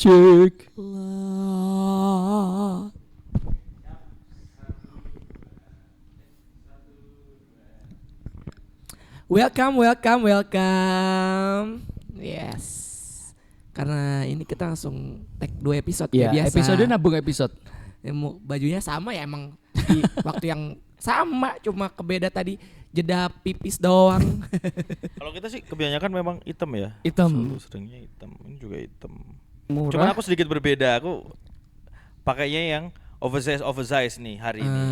Cek. Welcome. Yes. Karena ini kita langsung take 2 episode Ya, kayak biasa. episode nabung episode. Bajunya sama ya emang di waktu yang sama, cuma kebeda tadi jeda pipis doang. Kalau kita sih kebanyakan memang hitam ya. Hitam. Selalu seringnya hitam. Ini juga hitam. Murah. Cuman aku sedikit berbeda. Aku pakainya yang oversize nih hari ini.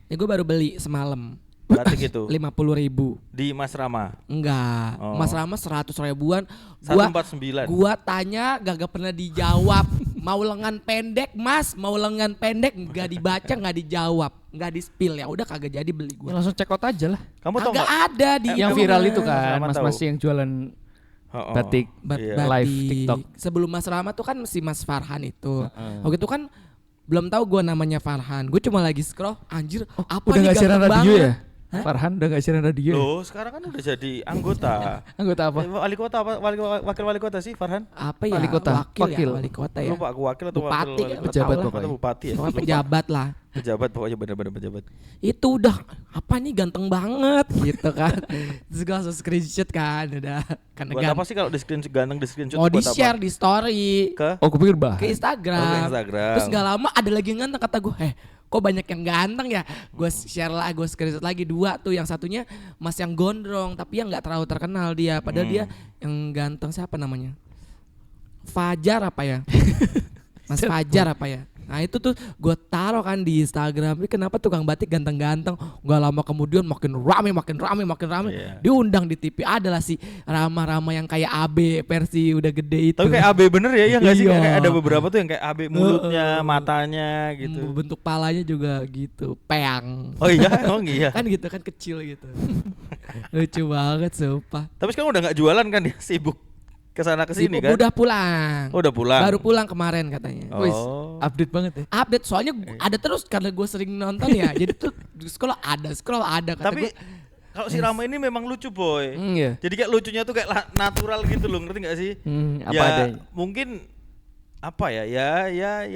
Ya gue baru beli semalam. Berarti gitu. 50.000 Di Mas Rama. Enggak, Oh. Mas Rama 100 ribuan. 149. Gua tanya gak pernah dijawab. Mau lengan pendek mas, mau lengan pendek, nggak dibaca, nggak dijawab, nggak di spill, ya udah kagak jadi beli Ya, gua. langsung check out aja lah. Kamu tau Kagak nggak? ada di Yang itu, viral Mas. itu kan, Rama mas-mas tahu. yang jualan Oh. batik. Iya. Live Batik. TikTok. Sebelum Mas Rama tuh kan si Mas Farhan itu. Waktu itu kan belum tahu gua namanya Farhan. Gue cuma lagi scroll, anjir, apa Udah nih gak siaran ganteng radio banget. ya? Farhan udah gak siaran radio ya? Loh, sekarang kan udah jadi anggota. Anggota apa? Wali kota apa? Wakil wali kota sih Farhan? Apa ya? Wali kota. Wakil. Wakil. Ya, wali kota ya. Lupa aku wakil atau Bupati, wakil wali kota. pejabat Atau pokoknya. bupati ya. Pokoknya Lupa. pejabat lah. Pejabat pokoknya benar-benar pejabat. Itu udah apa nih ganteng banget gitu kan. Terus gue langsung screenshot kan udah karena Buat apa sih kalau di screenshot ganteng di screenshot mau buat di share di story Ke Oh, gue pikir bah. ke Instagram. Oh, ke Instagram. Terus gak lama ada lagi yang ganteng, kata gue, kok banyak yang ganteng ya. Gue share lah, gue screenshot lagi 2 tuh. Yang satunya mas yang gondrong tapi yang nggak terlalu terkenal dia. Padahal dia yang ganteng, siapa namanya? Fajar apa ya? Mas Fajar apa ya? Nah itu tuh gue taruh kan di Instagram. Ini kenapa tukang batik ganteng-ganteng? Gak lama kemudian makin rame. Iya. Diundang di TV, adalah si Rama-Rama yang kayak AB versi udah gede itu. Tapi kayak AB bener ya, nggak sih? Iya. Kayak ada beberapa tuh yang kayak AB mulutnya, matanya gitu. Bentuk palanya juga gitu, peang. Oh iya, emang iya. Kan gitu kan, kecil gitu. Lucu banget sumpah. Tapi sekarang udah nggak jualan kan dia, sibuk kesana kesini Sibuk, kan? udah pulang. Oh, udah pulang. Baru pulang kemarin katanya. Oh. Wis, update banget ya. Update soalnya ada terus karena gue sering nonton ya. Jadi tuh scroll ada kata Tapi gue. kalau si Rama ini memang lucu boy. Iya. Jadi kayak lucunya tuh kayak natural gitu loh, ngerti nggak sih? Apa ya, adanya. mungkin apa ya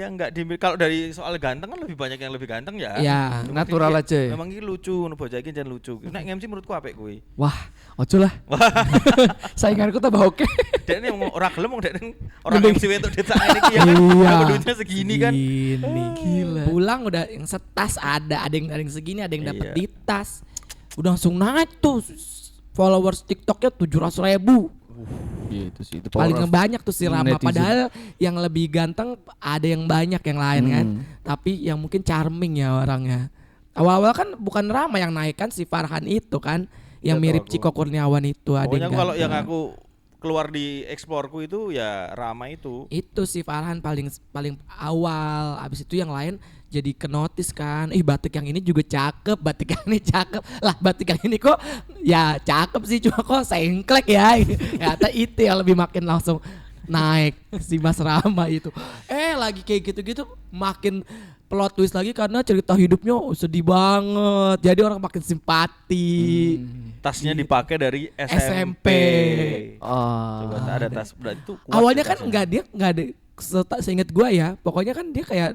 nggak di, kalau dari soal ganteng kan lebih banyak yang lebih ganteng ya. Ya, Cuma natural kayak, aja ya? Memang ini lucu, bocah iki jan lucu. Nek MC menurutku apik kuwi. Wah, ojo lah. Sainganku tambah oke. Dek ini ora gelem wong dek orang MC untuk detak ini ya kan. Iya. Duitnya segini kan. Gini. Gila. Pulang udah yang setas ada yang segini, ada yang dapat Iya. di tas. Udah langsung naik tuh followers TikToknya 700.000. Iya itu sih. Itu Paling power of banyak tuh si Rama. netizen. Padahal yang lebih ganteng ada yang banyak yang lain kan. Tapi yang mungkin charming ya orangnya. Awal-awal kan bukan Rama yang naik kan, si Farhan itu kan, yang Iya, mirip tahu aku. Ciko Kurniawan itu. Ada Pokoknya yang kalau yang ganteng. aku keluar di eksplorku itu ya Rama itu. Itu si Farhan paling awal. Abis itu yang lain jadi kenotis kan. Batik yang ini juga cakep, batik yang ini cakep. Lah batik yang ini kok ya cakep sih, cuma kok sengklek ya. Ternyata itu yang lebih makin langsung naik si Mas Rama itu. Lagi kayak gitu-gitu makin plot twist lagi karena cerita hidupnya sedih banget. Jadi orang makin simpati. Tasnya dipakai dari SMP. Oh. Coba ada tas berarti itu kuat Awalnya tuh kan tasnya. nggak ada seingat gua ya. Pokoknya kan dia kayak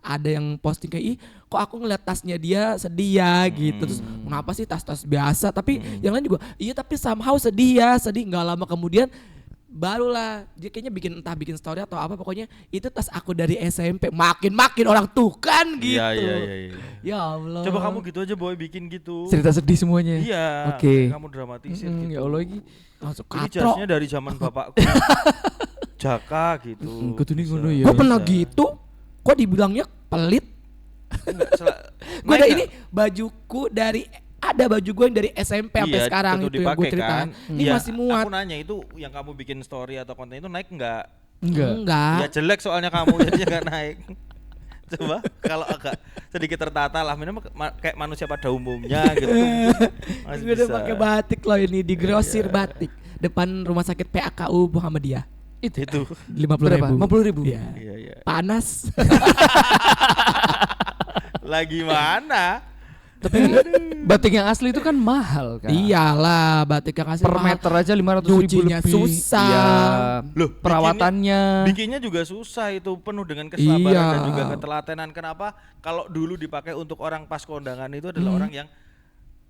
ada yang posting kayak, kok aku ngeliat tasnya dia sedih ya gitu. Terus kenapa sih tas-tas biasa? Tapi yang lain juga, iya tapi somehow sedih. Nggak lama kemudian barulah dia kayaknya bikin story atau apa, pokoknya itu tas aku dari SMP. Makin orang tuh kan gitu. Iya. Ya Allah. Coba kamu gitu aja boy, bikin gitu. Cerita sedih semuanya. Iya. Oke. Kamu dramatisir gitu. Ya Allah lagi. langsung Ini katro. jasnya dari zaman bapakku. Jaka gitu. Kudu nih Bisa. ngono ya. Gue pernah gitu. Kok dibilangnya pelit? Enggak, Gue naik ada nggak? ini bajuku dari, ada baju gue yang dari SMP sampai Iya, sekarang tentu itu yang gue dipakai ceritain. kan. Ini Iya, masih muat. Aku nanya itu yang kamu bikin story atau konten itu naik enggak? Enggak. Enggak. Ya jelek soalnya kamu jadinya enggak naik. Coba kalau agak sedikit tertata lah, minimal kayak manusia pada umumnya gitu. Masih Gue udah bisa. pakai batik loh ini di grosir Iya. batik depan rumah sakit PAKU Muhammadiyah. Itu. 50.000. 50.000. Iya. Iya. Panas. Lagi mana? Tapi batik yang asli itu kan mahal kan. Iyalah, batik yang asli Per mahal. meter aja 500.000 Nyucinya lebih. susah. Iya. Loh, Perawatannya. bikinnya juga susah itu, penuh dengan kesabaran Iya. dan juga ketelatenan. Kenapa? Kalau dulu dipakai untuk orang pas kondangan itu adalah orang yang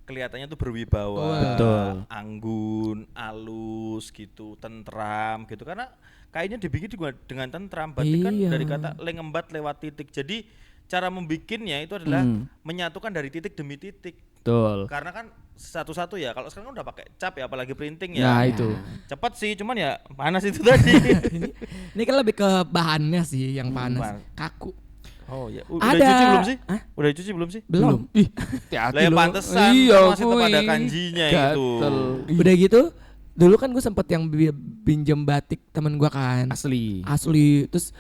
kelihatannya tuh berwibawa, Betul. anggun, alus gitu, tentram gitu. Karena kainnya dibikin juga dengan tentram. Batik kan Iya. dari kata lengembat lewat titik. Jadi cara membikinnya itu adalah menyatukan dari titik demi titik. Betul. Karena kan satu-satu ya. Kalau sekarang kan udah pakai cap ya, apalagi printing Nah, ya. itu. Cepat sih, cuman ya panas itu tadi. Ini kan lebih ke bahannya sih yang panas. Bahan. Kaku. Oh ya, udah Ada. dicuci belum sih? Hah? Udah dicuci belum sih? Belum. Ih, hati-hati Lah ya loh. pantesan, Iya, kan masih tetap kuy. ada kanjinya itu. Gatel. Udah gitu, dulu kan gue sempet yang pinjem batik temen gue kan. Asli. Asli. Terus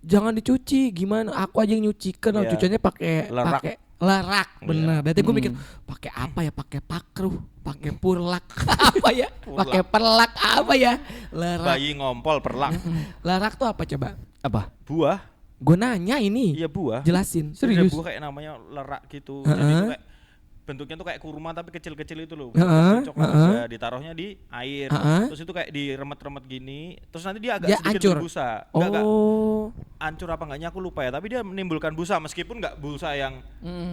jangan dicuci, gimana? Aku aja yang nyucikan, Iya. cuciannya pakai Lerak. lerak, bener. Berarti gue mikir Hmm. pakai apa ya? Pakai pakruh, pakai purlak, apa ya? Pakai perlak apa ya? Lerak. Bayi ngompol perlak. Lerak tuh apa coba? Apa? Buah, Gue nanya ini. iya buah. Jelasin. Ada Serius? buah kayak namanya lerak gitu. Heeh. Jadi itu kayak bentuknya tuh kayak kurma tapi kecil-kecil itu loh. Heeh, Coklat heeh. juga, ditaruhnya di air. Heeh. Terus itu kayak diremet-remet gini. Terus nanti dia agak Dia sedikit hancur. berbusa. Enggak. Oh. Hancur apa enggaknya aku lupa ya, tapi dia menimbulkan busa meskipun enggak busa yang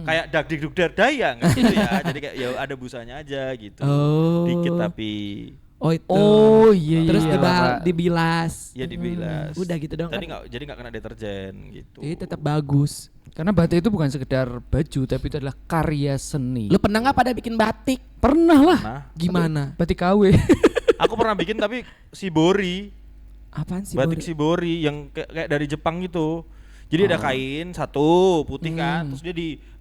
kayak dagdikduk dardaya enggak gitu ya. Jadi kayak ya ada busanya aja gitu. Oh. Dikit tapi Oh itu. Oh, iya, Terus iya. dibilas. ya dibilas. Udah gitu dong. Tadi Kan? jadi enggak kena deterjen gitu. Jadi tetap bagus. Karena batik itu bukan sekedar baju, tapi itu adalah karya seni. Lu pernah nggak pada bikin batik? Pernah lah. Nah, Gimana? Batik KW. aku pernah bikin tapi shibori. Apaan sih? Batik Bori? shibori yang kayak dari Jepang gitu. Jadi ada kain satu putih kan, terus dia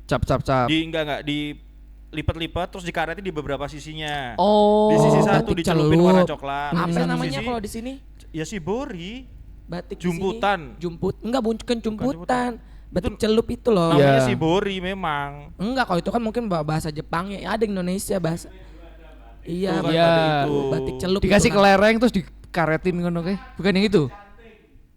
Cap. enggak dilipat-lipat terus dikareti di beberapa sisinya. Oh. Di sisi satu batik dicelupin celup. warna coklat. di Apa satu namanya sisi kalau di sini? ya shibori. Batik di Jumputan. sini. Jumput. Enggak bukan jumputan. jumputan. Batik celup itu loh. Namanya Iya. shibori memang. Enggak, kalau itu kan mungkin bahasa Jepang ya. Ada Indonesia bahasa. Iya, Tuh kan Iya. batik itu. batik celup. Dikasih itu kan. kelereng terus dikaretin ngono kayak. Bukan yang itu.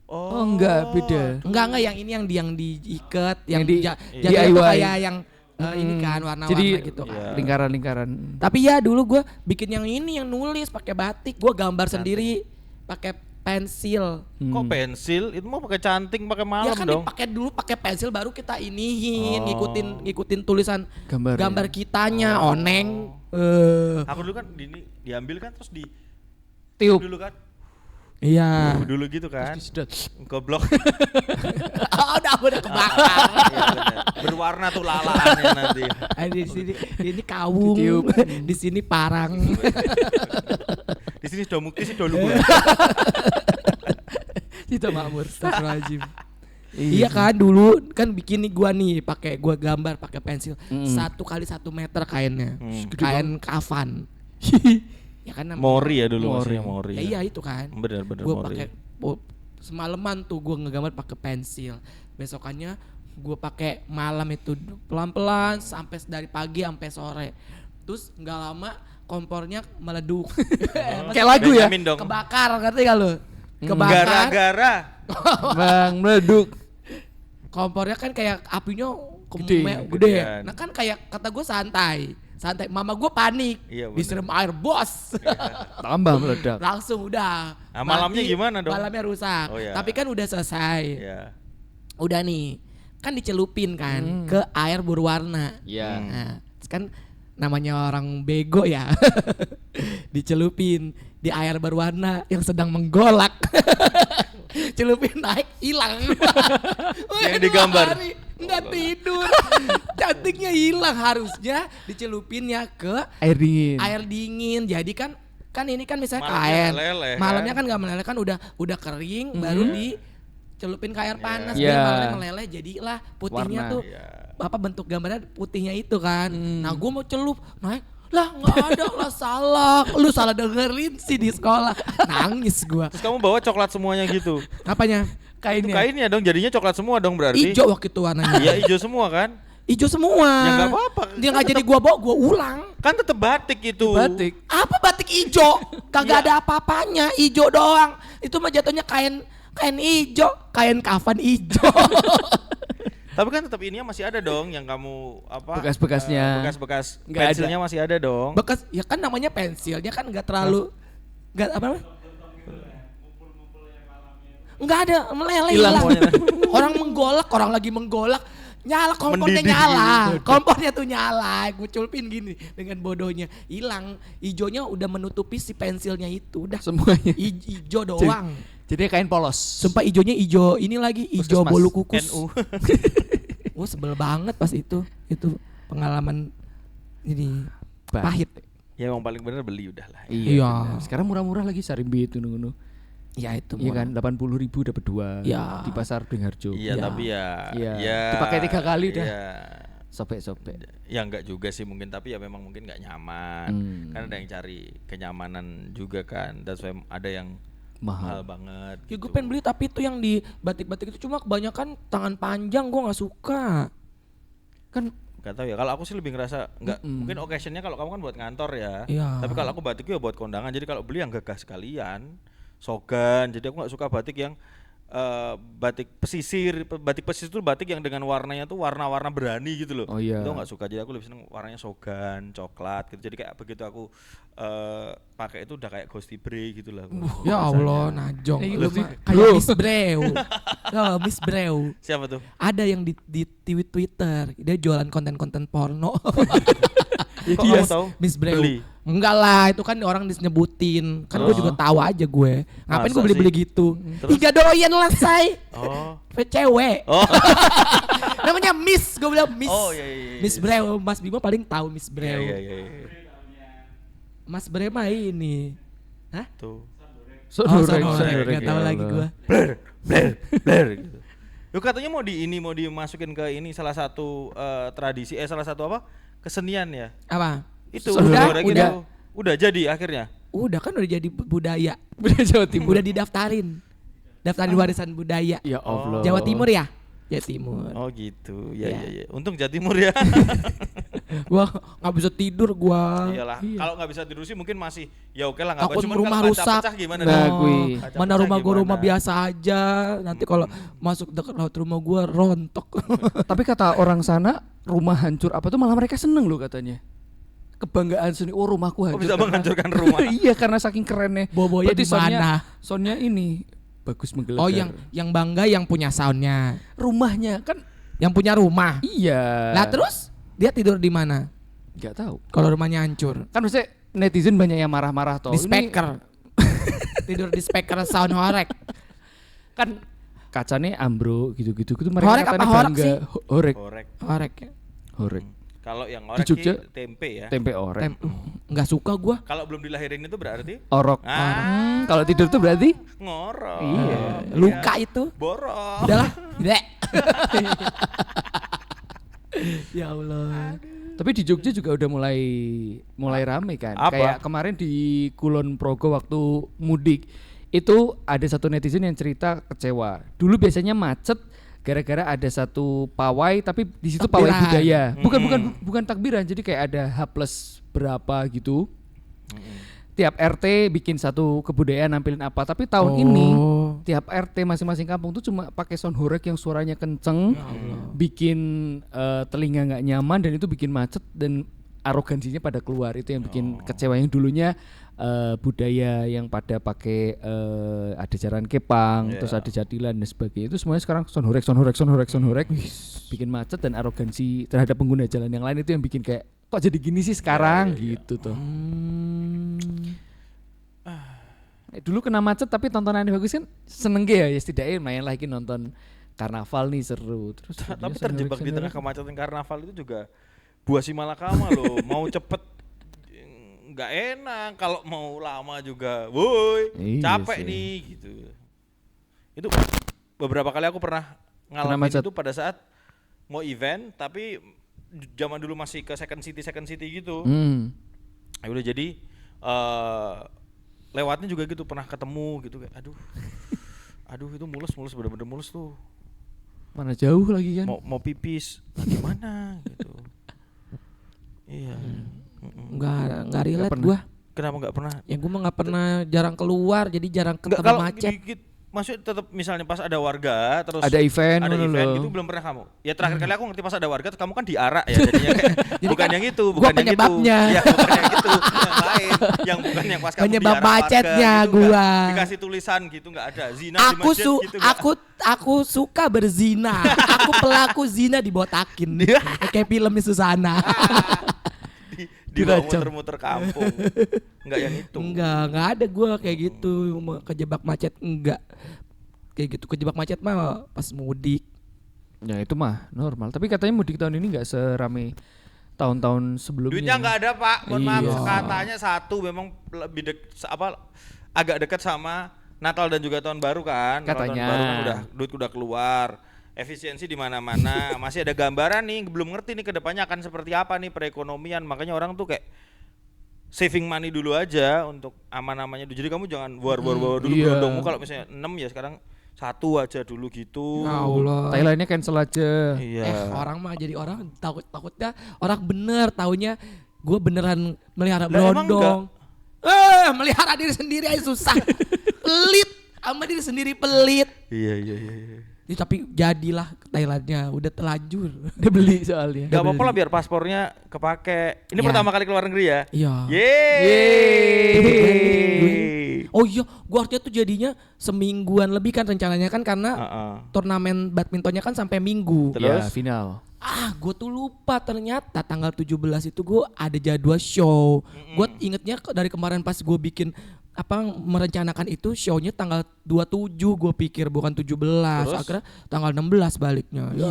Oh, enggak, beda. Enggak yang ini yang diikat, yang di- jatuhnya tuh DIY. kayak yang ini kan warna-warna Jadi gitu kan. Iya. lingkaran-lingkaran. Tapi ya dulu gue bikin yang ini yang nulis pakai batik, gue gambar sendiri pakai pensil. Kok pensil? Itu mau pakai canting, pakai malam Ya kan dong. dipakai dulu pakai pensil baru kita iniin Oh. ngikutin tulisan Gambar ya? kitanya oneng. Aku dulu kan diambil kan terus di Tiup. dulu kan. Iya. Dulu gitu kan. Sedot. Goblok. udah kebakar. Iya, bener. Berwarna tuh lalaannya nanti. Di sini ini kawung, Ditiup. di sini parang. Di sini sudah mukti sih dulu gue. Tidak makmur. Astagfirullahaladzim. Iya kan dulu kan bikin nih gua nih pakai gua gambar pakai pensil 1 kali 1 meter kainnya, kain kafan. Ya kan namanya. Mori ya dulu Mori. masih Mori. Ya iya itu kan. Bener Gua Mori. pakai semalaman tuh gua ngegambar pakai pensil. Besokannya gua pakai malam itu pelan-pelan sampai dari pagi sampai sore. Terus nggak lama kompornya meleduk. Kayak lagu ya? Benjamin dong. Kebakar, ngerti gak lu? Kebakar. Gara-gara Bang meleduk. Kompornya kan kayak apinya Gede. gede. Gedean. Nah kan kayak kata gue santai. Mama gue panik. Iya, bener. Disiram air bos. Tambah meledak. Langsung udah. Nah, malamnya mati, gimana dong? Malamnya rusak. Oh, iya. Tapi kan udah selesai. ya. Udah nih. Kan dicelupin kan ke air berwarna. Iya. Nah, terus kan namanya orang bego ya. Dicelupin di air berwarna yang sedang menggolak. Celupin naik hilang. Yang digambar. Nggak tidur. Cantiknya hilang, harusnya dicelupinnya ke Air dingin. air dingin. Jadi kan ini kan misalnya Malamnya kain. meleleh, kan? Malamnya kan nggak meleleh kan udah kering baru dicelupin ke air panas Iya. biar malamnya meleleh jadilah putihnya Warna. tuh Iya. apa bentuk gambarnya putihnya itu kan. Nah gue mau celup naik lah nggak ada lah salah, lu salah dengerin sih di sekolah. Nangis gue. Terus kamu bawa coklat semuanya gitu. Apanya? Itu Kainnya. kainnya dong jadinya coklat semua dong berarti. Ijo waktu itu warnanya. Iya hijau semua kan. Ijo semua. Ya nggak apa-apa. Dia nggak jadi gua bawa, gua ulang. Kan tetep batik itu. Batik. Apa batik ijo? Kagak ada apa-apanya, ijo doang. Itu mah jatuhnya kain ijo, kain kafan ijo. Tapi kan tetap ininya masih ada dong yang kamu apa? Bekas-bekasnya. Bekas-bekas Nggak ada. pensilnya masih ada dong. Bekas ya kan namanya pensilnya kan nggak terlalu nggak apa namanya? Nggak ada meleleh Hilang hilang. semuanya. Orang menggolak, orang lagi menggolak. Nyala kompornya Mendidih nyala, gitu. kompornya tuh nyala, gue culpin gini dengan bodohnya, hilang, ijonya udah menutupi si pensilnya itu, udah Semuanya. ijo doang. Jadi kain polos. Sumpah ijonya ijo ini lagi ijo Puskesmas. bolu kukus. NU. Wah sebel banget pas itu pengalaman ini pahit. Ya yang paling bener beli udah lah. Iya. benar. Sekarang murah-murah lagi Sarimbi itu nunggu. Ya itu Iya kan 80.000 dapat 2 Ya. di pasar Beringharjo. Iya Ya. tapi ya. Iya. Ya, Dipakai 3 kali dah. Iya. Sobek-sobek. Ya enggak juga sih mungkin tapi ya memang mungkin nggak nyaman. Kan ada yang cari kenyamanan juga kan. That's why ada yang mahal banget. Ya gue gitu. pengen beli tapi itu yang di batik-batik itu cuma kebanyakan tangan panjang gue nggak suka. Kan Gak tahu ya. Kalau aku sih lebih ngerasa nggak mungkin occasionnya kalau kamu kan buat ngantor ya. Iya. Tapi kalau aku batik ya buat kondangan. Jadi kalau beli yang gagah sekalian, sogan. Jadi aku nggak suka batik yang batik pesisir. Batik pesisir itu batik yang dengan warnanya tuh warna-warna berani gitu loh. Oh iya. Itu nggak suka. Jadi aku lebih seneng warnanya sogan, coklat gitu. Jadi kayak begitu aku pakai itu udah kayak Ghost Bre gitu lah. Ya Allah najong. Lu sih, Kayak Miss Brew. Ya Miss Brew. Siapa tuh? Ada yang di Twitter dia jualan konten-konten porno. Kok kamu tahu? Miss Brew. Beli? Enggak lah, itu kan orang disebutin. Kan gue juga tahu aja gue. Ngapain Masa gue beli-beli sih? gitu? Terus? Tiga doyan lah, say. Oh. Cewek. Oh. Namanya Miss, gue bilang Miss. Oh, iya, iya, iya. Miss Brew, Mas Bimo paling tahu Miss Brew. Iya, iya, iya. Mas Brew mah ini. Hah? Tuh. Sonorek, Gak tahu ya lagi Allah. gue. Bler gitu. Yuk katanya mau dimasukin ke ini salah satu tradisi salah satu apa? Kesenian ya. Apa? Itu Udah, sonorek udah. itu. Udah jadi akhirnya. Udah kan udah jadi budaya. Budaya Jawa Timur. Udah didaftarin. Daftarin warisan budaya. Ya Allah. Jawa Timur ya? Jawa Timur. Oh gitu. Ya Ya. ya ya. Untung Jawa Timur ya. Gua nggak bisa tidur gua. Iyalah. Iya. Kalau nggak bisa tidur sih mungkin masih ya oke lah nggak Takut apa-apa. Cuman rumah kalau kaca rusak. pecah gimana? Nah, dong? kui. Kaca Mana pecah rumah gua gimana? rumah biasa aja. Nanti kalau masuk dekat laut rumah gua rontok. Tapi kata orang sana rumah hancur apa tuh malah mereka seneng loh katanya. Kebanggaan seni, oh rumahku hancur. bisa karena- menghancurkan rumah? Iya karena saking kerennya. Bobonya Berarti di mana? soundnya ini bagus menggelegar. Oh yang bangga yang punya soundnya, rumahnya kan yang punya rumah. iya. Lah terus dia tidur di mana? Nggak tahu. Kalau rumahnya hancur. Kan maksudnya netizen banyak yang marah-marah toh. Di Ini speaker. Tidur di speaker sound horek. kan kacanya ambruk gitu-gitu itu mereka Horek katanya apa horek bangga. sih? Horek. Korek. Horek. Horek. Kalau yang orek Jogja? sih tempe ya. Tempe orek. Nggak suka gua. Kalau belum dilahirin itu berarti Orok. Ah. Kalau tidur tuh berarti ngorok. Iya. Luka itu. Borok. Udahlah. Blek. Ya Allah. tapi di Jogja juga udah mulai rame kan. Apa? Kayak kemarin di Kulon Progo waktu mudik itu ada satu netizen yang cerita kecewa. Dulu biasanya macet gara-gara ada satu pawai tapi di situ pawai Takbiran. budaya. Bukan takbiran, jadi kayak ada H+ berapa gitu. Tiap RT bikin satu kebudayaan nampilin apa. Tapi tahun ini tiap RT masing-masing kampung tuh cuma pakai sound horek yang suaranya kenceng, bikin telinga nggak nyaman dan itu bikin macet dan arogansinya pada keluar. Itu yang bikin kecewa. Yang dulunya budaya yang pada pakai ada jaran kepang, terus ada jadilan dan sebagainya. Itu semuanya sekarang sound horek, bikin macet dan arogansi terhadap pengguna jalan yang lain itu yang bikin kayak kok jadi gini sih sekarang gitu tuh. Dulu kena macet tapi tontonannya bagus kan seneng ya setidaknya main lagi nonton karnaval nih seru terus Tapi jadinya terjebak di tengah kemacetan karnaval itu juga buah si malakama loh. Mau cepet nggak enak, kalau mau lama juga, woi Iya capek sih. nih gitu. Itu beberapa kali aku pernah Kena ngalamin macet. itu pada saat mau event, tapi zaman dulu masih ke second city gitu. Ya udah jadi lewatnya juga gitu pernah ketemu gitu kayak aduh itu mulus bener-bener mulus tuh. mana jauh lagi kan. Mau pipis gimana gitu. Iya. Nggak relate pernah. gua. Kenapa nggak pernah? Ya gua mah nggak pernah jarang keluar jadi jarang Nggak, ketemu kalau macet. dikit maksudnya tetap misalnya pas ada warga terus Ada event, ada ngono event lho. gitu belum pernah kamu. Ya terakhir kali aku ngerti pas ada warga terus kamu kan diarak ya jadinya kayak bukan kan yang itu, gua bukan yang itu. penyebabnya. Ya, bukan yang itu, yang lain. Yang bukan yang pas kamu Penyebab diarak warga macetnya gitu, nggak gua. dikasih tulisan gitu enggak ada. Zina di Aku masjid gitu nggak. aku suka berzina. Aku pelaku zina dibotakin. Kayak filmnya Susana. Di ruang muter-muter kampung. Enggak yang itu. Enggak ada gua kayak gitu kejebak macet enggak. Kayak gitu kejebak macet mah pas mudik. Ya itu mah normal. Tapi katanya mudik tahun ini nggak serame tahun-tahun sebelumnya. Duitnya nggak ada Pak, mohon maaf. Iya. Katanya satu memang lebih agak dekat sama Natal dan juga tahun baru kan. Natal, tahun Katanya. baru kan duit udah keluar, efisiensi di mana-mana. Masih ada gambaran nih, belum ngerti nih kedepannya akan seperti apa nih perekonomian. Makanya orang tuh kayak saving money dulu aja untuk aman-amannya. Jadi kamu jangan war dulu iya. berondongmu kalau misalnya 6 ya sekarang 1 aja dulu gitu. Ya Allah. Thailandnya cancel aja. Iya. Orang mah jadi orang takutnya orang bener taunya gue beneran melihara Lah, emang berondong. Melihara diri sendiri aja susah. Pelit sama diri sendiri pelit. Iya. Ya, tapi jadilah Thailandnya udah terlanjur. Dia beli soalnya. Gak apa-apa lah biar paspornya kepake. Ini Ya. pertama kali keluar negeri ya? Iya. Yeay. Oh iya, gua harusnya tuh jadinya semingguan lebih kan rencananya kan karena Heeh. turnamen badmintonnya kan sampai Minggu. Terus? Ya, final. Gue tuh lupa ternyata tanggal 17 itu gue ada jadwal show. Gue ingetnya dari kemarin pas gue bikin merencanakan itu show-nya tanggal 27 gue pikir bukan 17. Terus? Akhirnya tanggal 16 baliknya. Ya.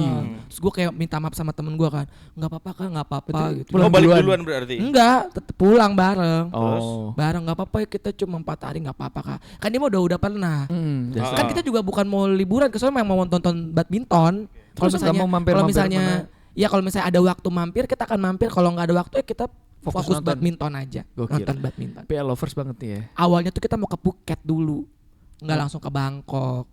Terus gue kayak minta maaf sama temen gue kan. Nggak apa-apa Kak, nggak apa-apa gitu. Oh balik duluan berarti? Enggak, tetep pulang bareng. Oh. Bareng nggak apa-apa ya kita cuma 4 hari nggak apa-apa Kak. Kan dia mah udah pernah. Biasa. Kan kita juga bukan mau liburan, kesoalnya memang mau nonton badminton. Kalau Terus nggak misalnya, mau mampir-mampir kalau misalnya, kemana? ya kalau misalnya ada waktu mampir kita akan mampir. Kalau nggak ada waktu ya kita Fokus fokus nonton. badminton aja, Gokil. nonton badminton. PL lovers banget nih ya. Awalnya tuh kita mau ke Phuket dulu, nggak langsung ke Bangkok.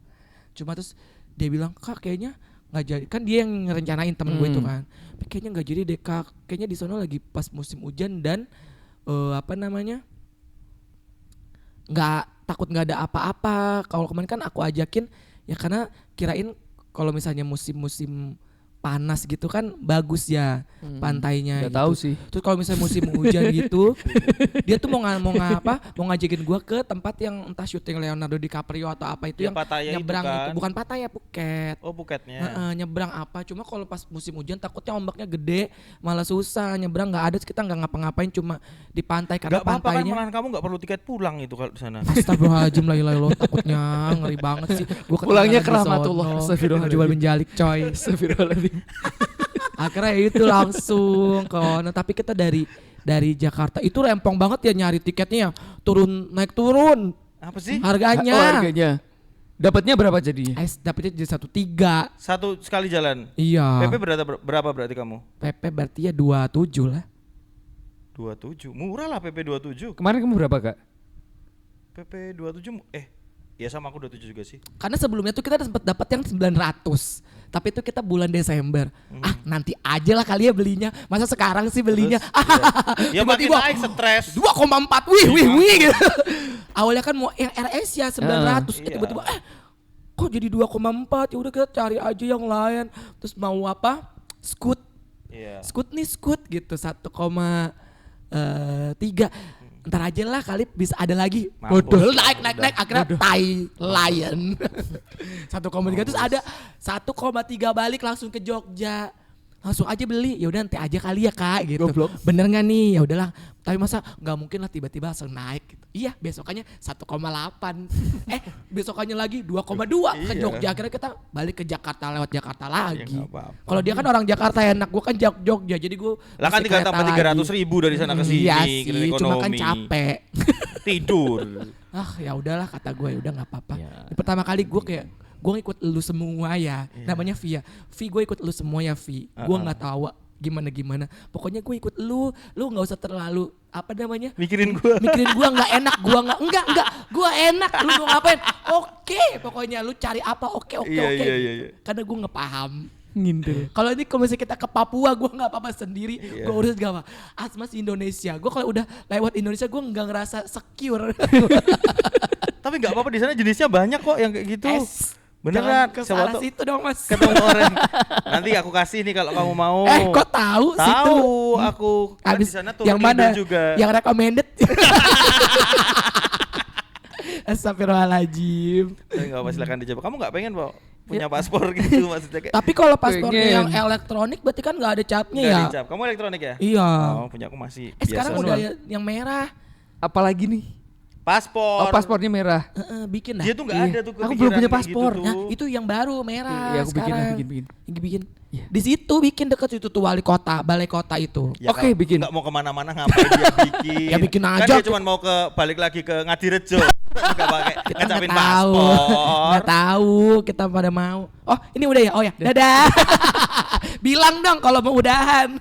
Cuma terus dia bilang Kak kayaknya nggak jadi. Kan dia yang ngerencanain temen gue itu kan. Tapi kayaknya nggak jadi deh Kak. Kayaknya di sana lagi pas musim hujan dan takut nggak ada apa-apa. Kalau kemarin kan aku ajakin ya karena kirain kalau misalnya musim-musim panas gitu kan bagus ya pantainya. Nggak gitu. tahu sih. Terus kalau misalnya musim hujan gitu, dia tuh mau ngajakin gua ke tempat yang entah syuting Leonardo DiCaprio atau apa itu Ya, yang Pattaya itu nyebrang kan. itu, bukan Pattaya, Phuket. Oh Phuketnya. Nyebrang apa? Cuma kalau pas musim hujan takutnya ombaknya gede, malah susah nyebrang nggak ada. Kita nggak ngapa-ngapain cuma di pantai karena Gak apa-apa kan pantainya. malahan kamu gak perlu tiket pulang itu kalau di sana. Astagfirullahaladzim la ilaha illallah, takutnya ngeri banget sih. Gua Pulangnya ketinggalan di keramatullah. sono. Astagfirullahaladzim. Jual menjalik coy. Astagfirullahaladzim. Akhirnya itu langsung ke ono. Tapi kita dari Jakarta itu rempong banget ya nyari tiketnya, naik turun Apa sih? harganya. Oh, harganya. Dapatnya berapa jadinya? Dapetnya jadi 1,3. Satu sekali jalan. Iya. PP berapa berarti kamu? PP berarti ya 27 lah. 27. Murah lah PP 27. Kemarin kamu berapa Kak? PP 27 ya sama aku 27 juga sih. Karena sebelumnya tuh kita sempat dapat yang 900. Tapi itu kita bulan Desember. Nanti aja lah kali ya belinya. Masa sekarang sih belinya? Ya makin Tiba-tiba naik stres. 2,4 wih gitu. Awalnya kan mau yang RS ya 900. Iya. Tiba-tiba kok jadi 2,4? Ya udah kita cari aja yang lain. Terus mau apa? Scoot. Iya. Scoot gitu 1,3. Ntar aja lah kali bisa ada lagi. Mampus. Bodoh naik akhirnya Thai Lion. 1,3 terus ada 1,3 balik langsung ke Jogja. Langsung aja beli. Ya udah nanti aja kali ya Kak gitu. Goblok. Bener enggak nih? Ya udahlah. Tapi masa nggak mungkin lah tiba-tiba langsung naik gitu. Iya, besokannya 1,8. Besokannya lagi 2,2 ke Iya. Jogja. Akhirnya kita balik ke Jakarta lewat Jakarta lagi. nggak apa-apa. Kalau dia kan orang Jakarta enak, gua kan Jogja. Jadi gua Lah kan mesti tinggal kereta tambah lagi. 300.000 dari sana ke sini. Iya kredit sih, cuma kan ekonomi. capek. Tidur. Ya udahlah kata gue, ya udah nggak apa-apa. Ya. Pertama kali gue kayak gue ngikut lu semua ya. Namanya Via. Gue ikut lu semua ya Vi. Gue nggak tahu gimana. Pokoknya gue ikut lu nggak usah terlalu apa namanya? Mikirin gua. Mikirin gue nggak enak, gue enggak. Gue enak. Lu mau ngapain? Oke, pokoknya lu cari apa? Oke. Iya. Karena gue nggak paham. Ngindel. Kalau ini kalau misalnya kita ke Papua, gue nggak apa-apa sendiri, gue urus gak apa. Asmas Indonesia, gue kalau udah lewat Indonesia gue nggak ngerasa secure. Tapi tapi nggak apa-apa di sana jenisnya banyak kok yang kayak gitu. Beneran, Jangan ke siapa arah tuh situ dong Mas. ketemu orang. Nanti aku kasih nih kalau kamu mau. Kok tahu situ? Tahu aku. Kan Abis di sana turun yang mana? juga. Yang recommended. Astagfirullahaladzim. Enggak apa silakan dijawab. Kamu nggak pengen, Pak? Punya paspor gitu maksudnya kayak. Tapi kalau paspornya Pengen. yang elektronik berarti kan nggak ada capnya Nggak ya? dicap. Kamu elektronik ya? Iya. Oh, punya aku masih Sekarang biasa. udah yang merah. Apalagi nih? Paspor. Oh, paspornya merah. Bikin dah. Dia tuh nggak Iya. ada tuh Aku belum punya kepikiran kayak paspor. gitu tuh. Nah, itu yang baru merah Iya, aku bikin, sekarang. bikin. Bikin. Iya. Di situ bikin dekat situ tuh balai kota itu. Ya, Oke, kalau bikin. nggak mau kemana-mana ngapain dia bikin? Ya, bikin Kan aja. dia cuma mau balik lagi ke Ngadirejo. Nggak pakai Kita ngecapin nggak tahu. paspor. Nggak tahu kita pada mau. Oh ini udah ya. Oh ya. Dadah. Bilang dong kalau mau udahan.